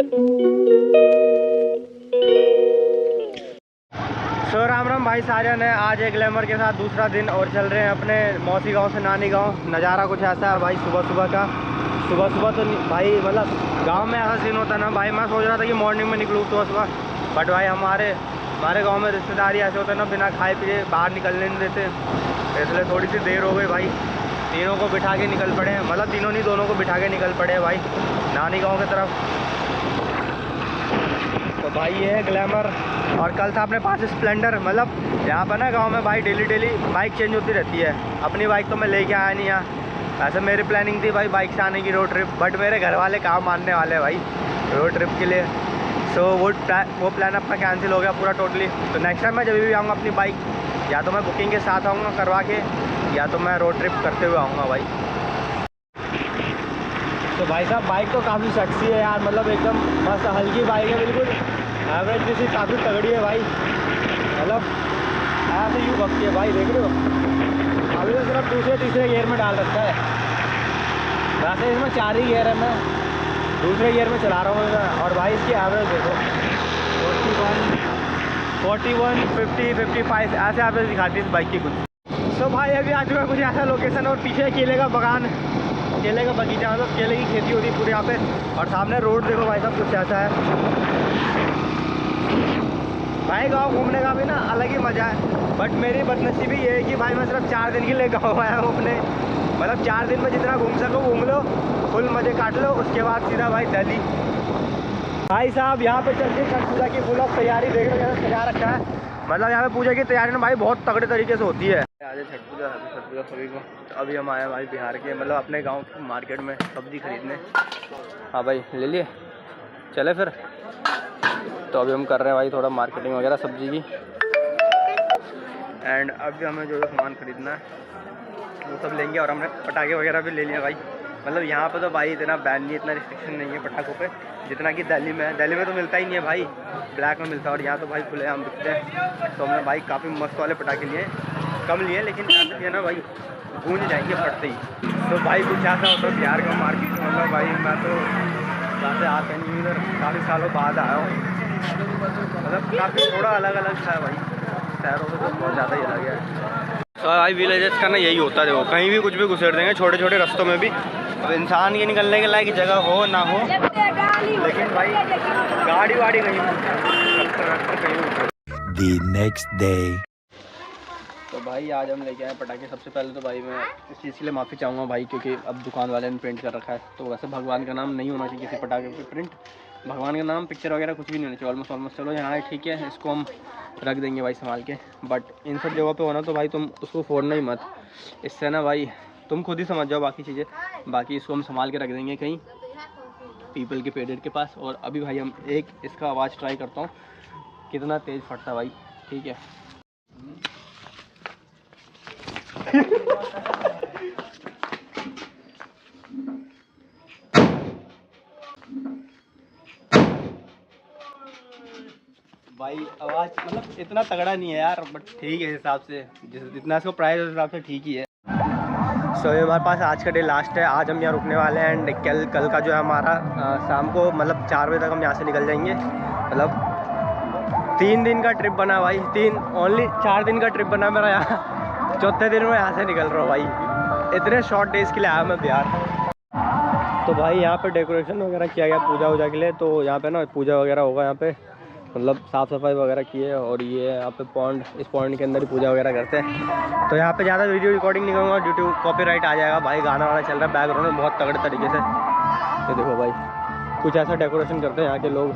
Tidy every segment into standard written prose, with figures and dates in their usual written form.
सो राम राम भाई साजन है। आज एक ग्लैमर के साथ दूसरा दिन और चल रहे हैं अपने मौसी गांव से नानी गांव। नज़ारा कुछ ऐसा है भाई सुबह सुबह का। सुबह सुबह तो भाई मतलब गांव में ऐसा सीन होता है ना भाई। मैं सोच रहा था कि मॉर्निंग में निकलूँ सुबह सुबह, बट भाई हमारे गांव में रिश्तेदारी ऐसे होते हैं ना, बिना खाए पिए बाहर निकलने नहीं देते, इसलिए थोड़ी सी देर हो गई भाई। तीनों को बिठा के निकल पड़े हैं, मतलब तीनों नहीं दोनों को बिठा के निकल पड़े हैं भाई नानी गाँव की तरफ। तो भाई ये है ग्लैमर और कल था अपने पास स्प्लेंडर। मतलब यहाँ पर ना गांव में भाई डेली बाइक चेंज होती रहती है। अपनी बाइक तो मैं लेके आया नहीं यहाँ, ऐसे मेरी प्लानिंग थी भाई बाइक से आने की रोड ट्रिप, बट मेरे घर वाले काम मानने वाले हैं भाई रोड ट्रिप के लिए। सो वो प्लान अपना कैंसिल हो गया पूरा टोटली। तो नेक्स्ट टाइम मैं जब भी आऊँगा अपनी बाइक या तो मैं बुकिंग के साथ आऊँगा करवा के, या तो मैं रोड ट्रिप करते हुए आऊँगा भाई। तो भाई साहब बाइक तो काफ़ी सेक्सी है यार, मतलब एकदम मस्त हल्की बाइक है, बिल्कुल एवरेज जैसी, काफ़ी तगड़ी है भाई। मतलब ऐसे यूँ भगती है भाई, देख रहे हो। अभी तो सिर्फ दूसरे तीसरे गियर में डाल रखा है, वैसे इसमें 4 ही गियर है, मैं दूसरे गियर में चला रहा हूँ मैं। और भाई इसकी एवरेज देखो 41, 50, 55 ऐसे एवरेज दिखाती है इस बाइक की कुछ। सो भाई अभी आ चुका कुछ ऐसा लोकेशन, और पीछे केले का बगान, केले का बगीचा, मतलब केले की खेती होती है पूरे यहाँ पे। और सामने रोड देखो भाई साहब कुछ ऐसा है भाई। गांव घूमने का भी ना अलग ही मज़ा है, बट मेरी बदनसीबी ये है कि भाई मैं सिर्फ 4 दिन के लिए गाँव आया हूँ अपने। मतलब 4 दिन में जितना घूम सको घूम लो, फुल मज़े काट लो, उसके बाद सीधा भाई दिल्ली। भाई साहब यहाँ पे चल के छठ पूजा की फुल ऑफ तैयारी देख लो कैसे सजा रखा है। मतलब यहाँ पे पूजा की तैयारी ना भाई बहुत तगड़े तरीके से होती है। आज छठ पूजा सभी को। तो अभी हम आए भाई बिहार के, मतलब अपने गांव की मार्केट में सब्जी खरीदने। हाँ भाई ले लिए, चले फिर। तो अभी हम कर रहे हैं भाई थोड़ा मार्केटिंग वगैरह सब्जी की, एंड अभी हमें जो सामान खरीदना है वो सब लेंगे। और हमने पटाखे वगैरह भी ले लिए भाई। मतलब यहाँ पे तो भाई इतना बैन नहीं, इतना रिस्ट्रिक्शन नहीं है पटाखों पे जितना कि दिल्ली में है। दिल्ली में तो मिलता ही नहीं है भाई, ब्लैक में मिलता है, और यहाँ तो भाई खुले आम बिकते हैं। तो हमने भाई काफ़ी मस्त वाले पटाखे लिए, कम लिए लेकिन ये ना भाई गूंज जाएंगे फटते ही। तो भाई कुछ ऐसा होता है बिहार का मार्केट, मतलब भाई मैं तो यहाँ से आते नहीं, इधर काफ़ी सालों बाद आया हूँ। मतलब काफ़ी थोड़ा अलग अलग था भाई, शहरों से तो बहुत ज़्यादा ही अलग है। तो भाई विलेजेस का ना यही होता है, देखो कहीं भी कुछ भी घुसेड़ देंगे, छोटे छोटे रास्तों में भी। अब इंसान के निकलने के लायक जगह हो ना हो, लेकिन भाई गाड़ी वाड़ी कहीं The next day. तो भाई आज हम लेके आए पटाखे। सबसे पहले तो भाई मैं इस चीज़ के लिए माफ़ी चाहूँगा भाई, क्योंकि अब दुकान वाले ने प्रिंट कर रखा है। तो वैसे भगवान का नाम नहीं होना चाहिए किसी पटाखे पे प्रिंट, भगवान का नाम पिक्चर वगैरह कुछ भी नहीं होना चाहिए ऑलमोस्ट। चलो यहाँ है ठीक है, इसको हम रख देंगे भाई संभाल के। बट इन सब जगहों पे होना तो भाई तुम उसको फोड़ना ही मत, इससे ना भाई तुम खुद ही समझ जाओ बाकी चीज़ें। बाकी इसको हम संभाल के रख देंगे कहीं पीपल के पेड़ के पास। और अभी भाई हम एक इसका आवाज़ ट्राई करता हूँ कितना तेज़ फटता है भाई, ठीक है। भाई आवाज़ मतलब इतना तगड़ा नहीं है यार, बट ठीक है हिसाब से, जितना इसको प्राइस उस हिसाब से ठीक ही है। सो ये हमारे पास आज का डे लास्ट है, आज हम यहाँ रुकने वाले हैं। एंड कल का जो है हमारा शाम को मतलब 4 बजे तक हम यहाँ से निकल जाएंगे। मतलब 3 दिन का ट्रिप बना भाई, 4 दिन का ट्रिप बना मेरा यहाँ। चौथे दिन में यहाँ से निकल रहा हूँ भाई, इतने शॉर्ट डेज़ के लिए आया मैं बिहार। तो भाई यहाँ पे डेकोरेशन वगैरह किया गया पूजा वूजा के लिए। तो यहाँ पे ना पूजा वगैरह होगा यहाँ पे, मतलब साफ़ सफाई वगैरह की है। और ये यहाँ पे पॉन्ड, इस पॉन्ड के अंदर ही पूजा वगैरह करते हैं। तो यहाँ पे ज़्यादा वीडियो रिकॉर्डिंग नहीं करूँगा, ड्यू टू कॉपीराइट आ जाएगा भाई। गाना वाना चल रहा है बैकग्राउंड में बहुत तगड़े तरीके से। तो देखो भाई कुछ ऐसा डेकोरेशन करते हैं यहाँ के लोग।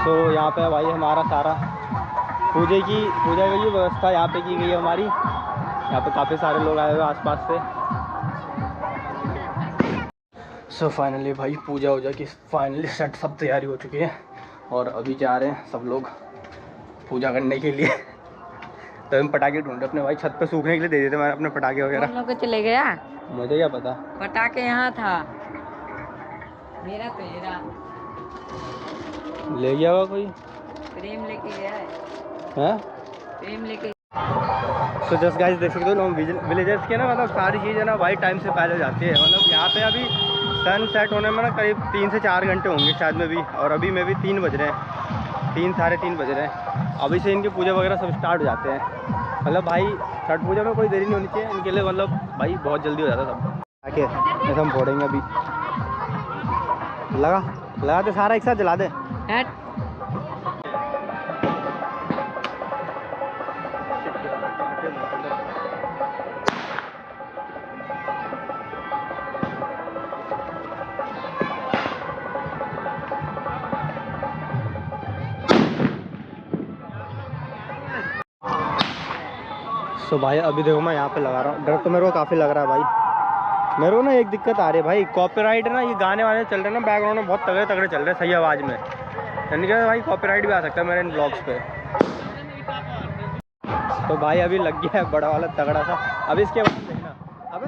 तो यहाँ पे भाई हमारा सारा पूजा की व्यवस्था यहाँ पे की गई है हमारी। यहाँ पे काफ़ी सारे लोग आए हुए आसपास से। सो फाइनली भाई पूजा वूजा की फाइनली सेट सब तैयारी हो चुकी है, और अभी जा रहे हैं सब लोग पूजा करने के लिए। तो हम पटाखे ढूंढे अपने भाई, छत पे सूखने के लिए दे देते मैंने अपने पटाखे वगैरह। हम लोग चले गया, मुझे क्या पता, पटाखे यहाँ था मेरा तेरा ले गया होगा कोई, प्रेम लेके गया है प्रेम लेके। तो जस्ट गाइस देख सकते हो हम विलेजर्स के ना, मतलब सारी चीज़ें ना भाई टाइम से पहले जाती है। मतलब यहाँ पे अभी सन सेट होने में ना करीब 3 से 4 घंटे होंगे शायद में भी, और अभी में भी 3 बज रहे हैं, 3 साढ़े 3 बज रहे हैं। अभी से इनकी पूजा वगैरह सब स्टार्ट हो जाते हैं। मतलब भाई छठ पूजा में कोई देरी नहीं होनी चाहिए इनके लिए, मतलब भाई बहुत जल्दी हो जाता है सब। आके ऐसा हम फोड़ेंगे अभी, लगा दे सारा एक साथ जला दे। हट। सो भाई अभी देखो मैं यहाँ पे लगा रहा हूँ, डर तो मेरे को काफ़ी लग रहा है भाई। मेरे को ना एक दिक्कत आ रही है भाई, कॉपीराइट ना, ये गाने वाने चल रहे हैं ना बैकग्राउंड में, बहुत तगड़े तगड़े चल रहे हैं सही आवाज़ में, यानी कि भाई कॉपीराइट भी आ सकता है मेरे इन ब्लॉग्स पे। तो भाई अभी लग गया है बड़ा वाला तगड़ा सा, अभी इसके बाद देखना। अबे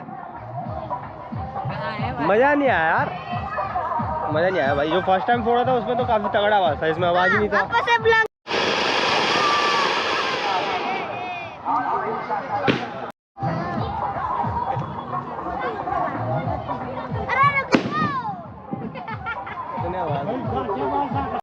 कहाँ है भाई? मज़ा नहीं आया यार, मज़ा नहीं आया भाई। जो फर्स्ट टाइम फोड़ा था उसमें तो काफ़ी तगड़ा आवाज़ था, इसमें आवाज़ ही नहीं था। धन्यवाद।